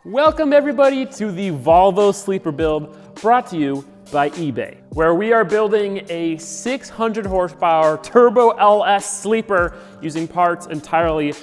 Welcome everybody to the Volvo sleeper build brought to you by eBay, where we are building a 600 horsepower turbo LS sleeper using parts entirely.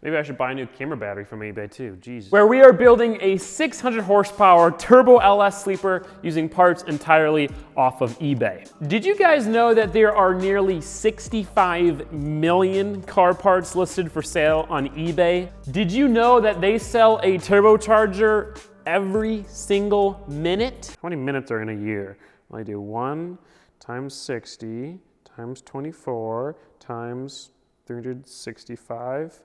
Maybe I should buy a new camera battery from eBay too, Jesus. Where we are building a 600 horsepower turbo LS sleeper using parts entirely off of eBay. Did you guys know that there are nearly 65 million car parts listed for sale on eBay? Did you know that they sell a turbocharger every single minute? How many minutes are in a year? Well, I do 1 times 60 times 24 times 365.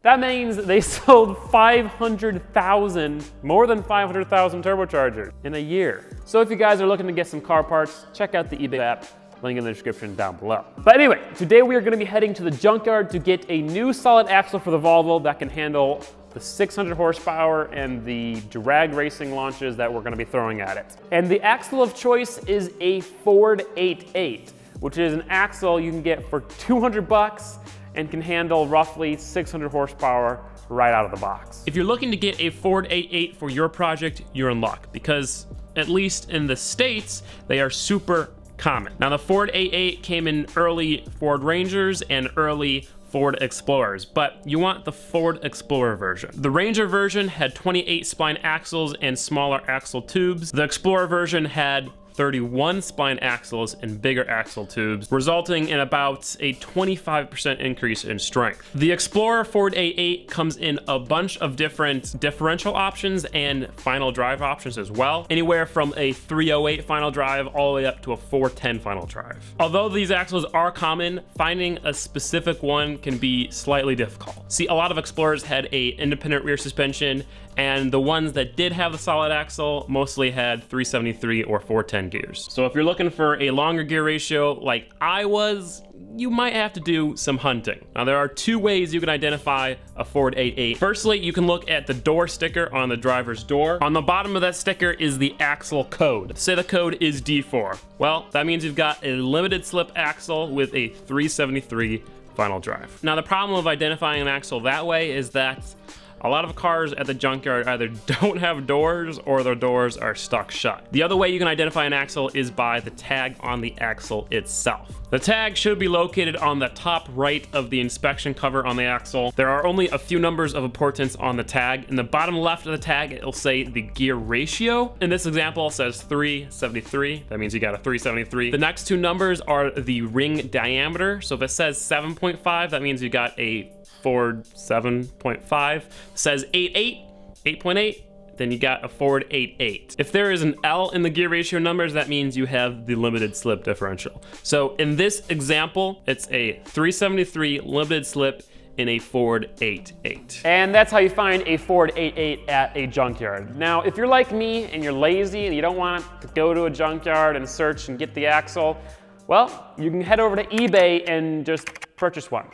That means they sold 500,000, more than 500,000 turbochargers in a year. So if you guys are looking to get some car parts, check out the eBay app, link in the description down below. But anyway, today we are gonna be heading to the junkyard to get a new solid axle for the Volvo that can handle the 600 horsepower and the drag racing launches that we're gonna be throwing at it. And the axle of choice is a Ford 88, which is an axle you can get for 200 bucks and can handle roughly 600 horsepower right out of the box. If you're looking to get a Ford 88 for your project, you're in luck, because at least in the States, they are super common. Now the Ford 88 came in early Ford Rangers and early Ford Explorers, but you want the Ford Explorer version. The Ranger version had 28 spline axles and smaller axle tubes. The Explorer version had 31 spline axles and bigger axle tubes, resulting in about a 25% increase in strength. The Explorer Ford 88 comes in a bunch of different differential options and final drive options as well, anywhere from a 308 final drive all the way up to a 410 final drive. Although these axles are common, finding a specific one can be slightly difficult. See, a lot of Explorers had an independent rear suspension, and the ones that did have the solid axle mostly had 373 or 410 gears. So if you're looking for a longer gear ratio like I was, you might have to do some hunting. Now there are two ways you can identify a Ford 88. Firstly, you can look at the door sticker on the driver's door. On the bottom of that sticker is the axle code. Say the code is D4. Well, that means you've got a limited slip axle with a 373 final drive. Now the problem of identifying an axle that way is that a lot of cars at the junkyard either don't have doors or their doors are stuck shut. The other way you can identify an axle is by the tag on the axle itself. The tag should be located on the top right of the inspection cover on the axle. There are only a few numbers of importance on the tag. In the bottom left of the tag, it'll say the gear ratio. In this example, it says 373. That means you got a 373. The next two numbers are the ring diameter. So if it says 7.5, that means you got a Ford 7.5. Says 8.8, 8.8, then you got a Ford 8.8. If there is an L in the gear ratio numbers, that means you have the limited slip differential. So in this example, it's a 373 limited slip in a Ford 8.8. And that's how you find a Ford 8.8 at a junkyard. Now, if you're like me and you're lazy and you don't want to go to a junkyard and search and get the axle, well, you can head over to eBay and just purchase one,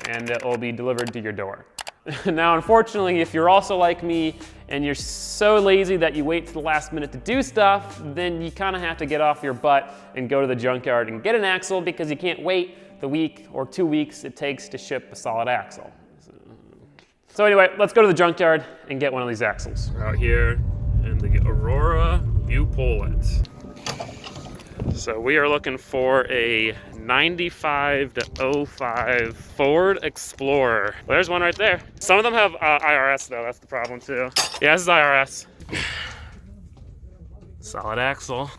and it will be delivered to your door. Now, unfortunately, if you're also like me and you're so lazy that you wait to the last minute to do stuff, then you kind of have to get off your butt and go to the junkyard and get an axle, because you can't wait the week or 2 weeks it takes to ship a solid axle. So anyway, let's go to the junkyard and get one of these axles. We're out here in the Aurora Bupolet. So we are looking for a 95 to 05 Ford Explorer. Well, there's one right there. Some of them have IRS though, that's the problem too. Yeah, this is IRS. Solid axle.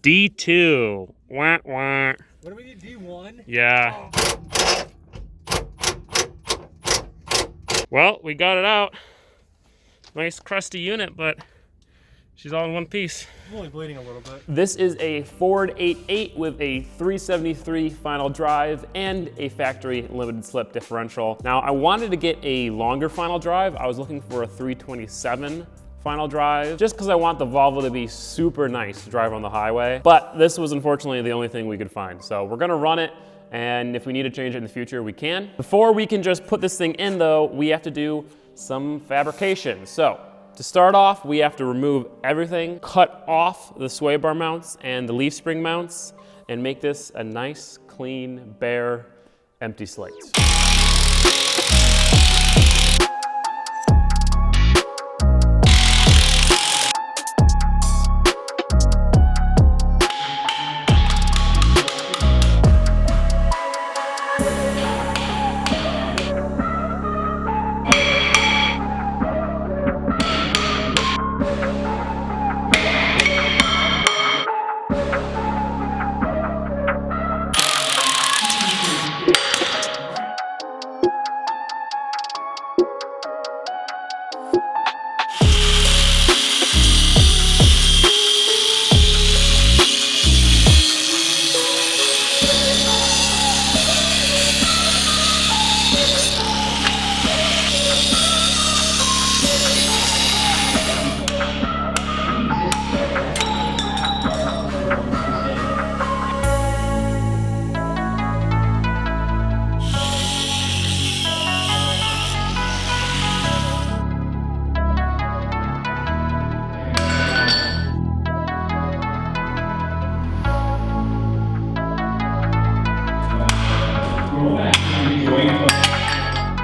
D2. Wah, wah. What do we need, D1? Yeah. Well, we got it out. Nice crusty unit, but she's all in one piece. I'm only bleeding a little bit. This is a Ford 88 with a 373 final drive and a factory limited slip differential. Now, I wanted to get a longer final drive. I was looking for a 327 final drive, just because I want the Volvo to be super nice to drive on the highway. But this was unfortunately the only thing we could find. So we're gonna run it, and if we need to change it in the future, we can. Before we can just put this thing in though, we have to do some fabrication. So to start off, we have to remove everything, cut off the sway bar mounts and the leaf spring mounts, and make this a nice, clean, bare, empty slate.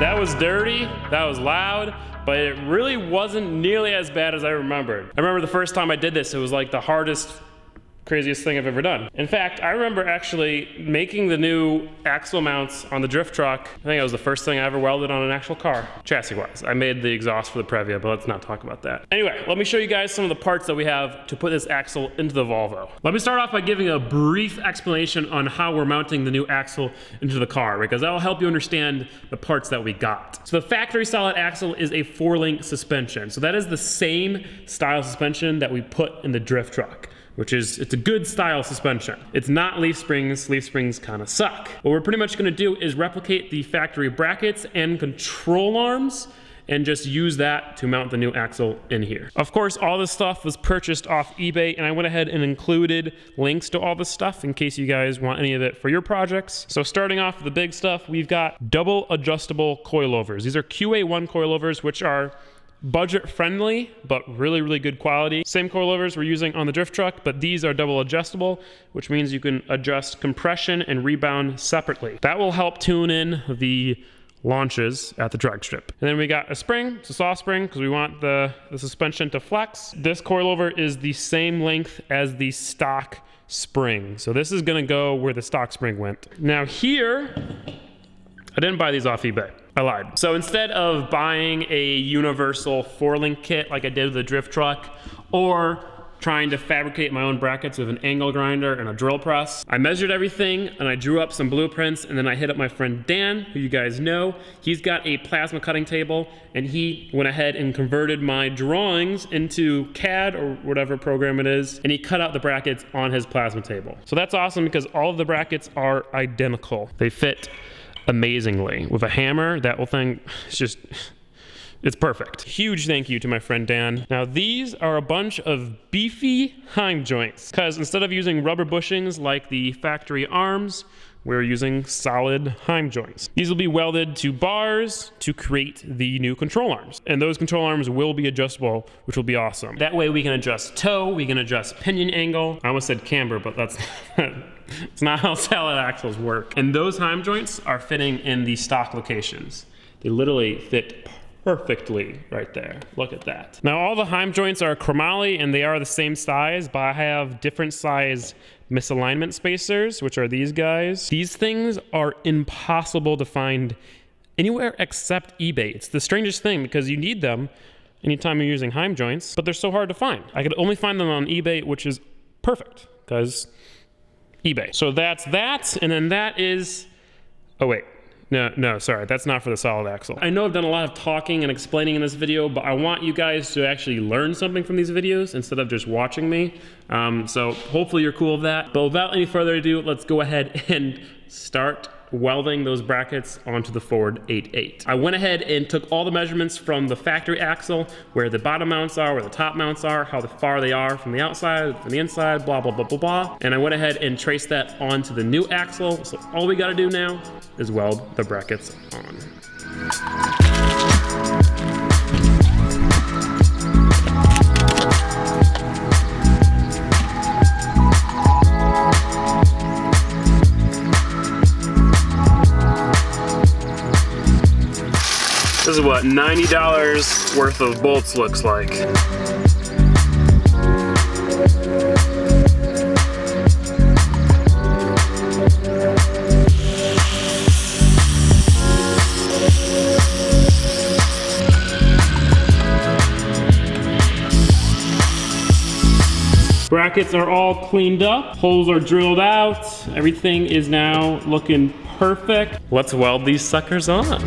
That was dirty, that was loud, but it really wasn't nearly as bad as I remembered. I remember the first time I did this, it was like the hardest, craziest thing I've ever done. In fact, I remember actually making the new axle mounts on the drift truck. I think it was the first thing I ever welded on an actual car, chassis-wise. I made the exhaust for the Previa, but let's not talk about that. Anyway, let me show you guys some of the parts that we have to put this axle into the Volvo. Let me start off by giving a brief explanation on how we're mounting the new axle into the car, because that will help you understand the parts that we got. So the factory solid axle is a 4-link suspension. So that is the same style suspension that we put in the drift truck, which is, it's a good style suspension. It's not leaf springs. Leaf springs kind of suck. What we're pretty much gonna do is replicate the factory brackets and control arms and just use that to mount the new axle in here. Of course, all this stuff was purchased off eBay, and I went ahead and included links to all this stuff in case you guys want any of it for your projects. So starting off with the big stuff, we've got double adjustable coilovers. These are QA1 coilovers, which are budget friendly, but really, really good quality. Same coilovers we're using on the drift truck, but these are double adjustable, which means you can adjust compression and rebound separately. That will help tune in the launches at the drag strip. And then we got a spring. It's a soft spring because we want the suspension to flex. This coilover is the same length as the stock spring. So this is gonna go where the stock spring went. Now here, I didn't buy these off eBay. I lied. So instead of buying a universal 4-link kit like I did with the drift truck, or trying to fabricate my own brackets with an angle grinder and a drill press, I measured everything and I drew up some blueprints, and then I hit up my friend Dan, who you guys know. He's got a plasma cutting table, and he went ahead and converted my drawings into CAD or whatever program it is, and he cut out the brackets on his plasma table. So that's awesome because all of the brackets are identical. They fit amazingly. With a hammer, that whole thing is just, it's perfect. Huge thank you to my friend Dan. Now these are a bunch of beefy heim joints, because instead of using rubber bushings like the factory arms, we're using solid heim joints. These will be welded to bars to create the new control arms. And those control arms will be adjustable, which will be awesome. That way we can adjust toe, we can adjust pinion angle. I almost said camber, but that's it's not how salad axles work. And those heim joints are fitting in the stock locations. They literally fit perfectly right there. Look at that. Now all the heim joints are chromoly and they are the same size, but I have different size misalignment spacers, which are these guys. These things are impossible to find anywhere except eBay. It's the strangest thing because you need them anytime you're using heim joints, but they're so hard to find. I could only find them on eBay, which is perfect because eBay. So that's that, and then that is, oh wait. No, sorry, that's not for the solid axle. I know I've done a lot of talking and explaining in this video, but I want you guys to actually learn something from these videos instead of just watching me. So hopefully you're cool with that. But without any further ado, let's go ahead and start welding those brackets onto the Ford 8.8. I went ahead and took all the measurements from the factory axle, where the bottom mounts are, where the top mounts are, how far they are from the outside, from the inside, blah, blah, blah, blah, blah. And I went ahead and traced that onto the new axle. So all we gotta do now is weld the brackets on. This is what $90 worth of bolts looks like. Brackets are all cleaned up, holes are drilled out, everything is now looking perfect. Let's weld these suckers on.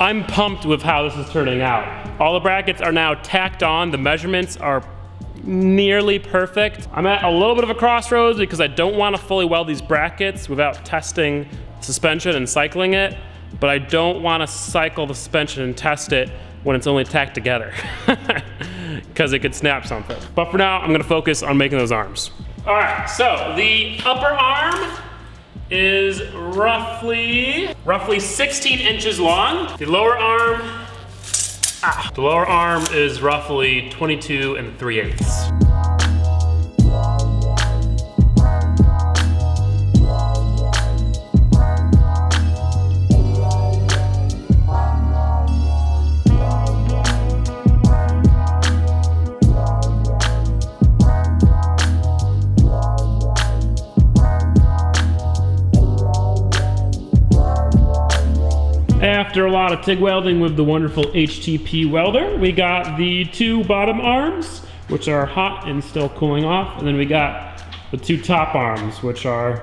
I'm pumped with how this is turning out. All the brackets are now tacked on. The measurements are nearly perfect. I'm at a little bit of a crossroads because I don't want to fully weld these brackets without testing suspension and cycling it, but I don't want to cycle the suspension and test it when it's only tacked together because it could snap something. But for now, I'm gonna focus on making those arms. All right, so the upper arm is roughly 16 inches long. The lower arm, is roughly 22 3/8. After a lot of TIG welding with the wonderful HTP welder, we got the 2 bottom arms, which are hot and still cooling off, and then we got the 2 top arms, which are,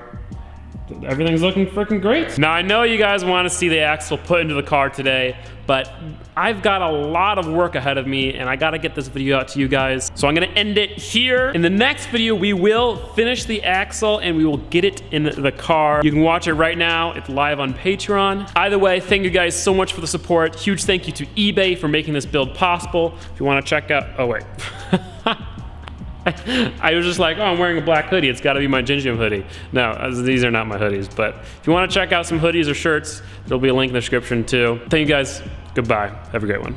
everything's looking freaking great. Now I know you guys want to see the axle put into the car today, but I've got a lot of work ahead of me and I gotta get this video out to you guys. So I'm gonna end it here. In the next video, we will finish the axle and we will get it in the car. You can watch it right now. It's live on Patreon. Either way, thank you guys so much for the support. Huge thank you to eBay for making this build possible. If you wanna check out, oh wait. I was just like, oh, I'm wearing a black hoodie. It's gotta be my Gingium hoodie. No, these are not my hoodies, but if you wanna check out some hoodies or shirts, there'll be a link in the description too. Thank you guys, goodbye. Have a great one.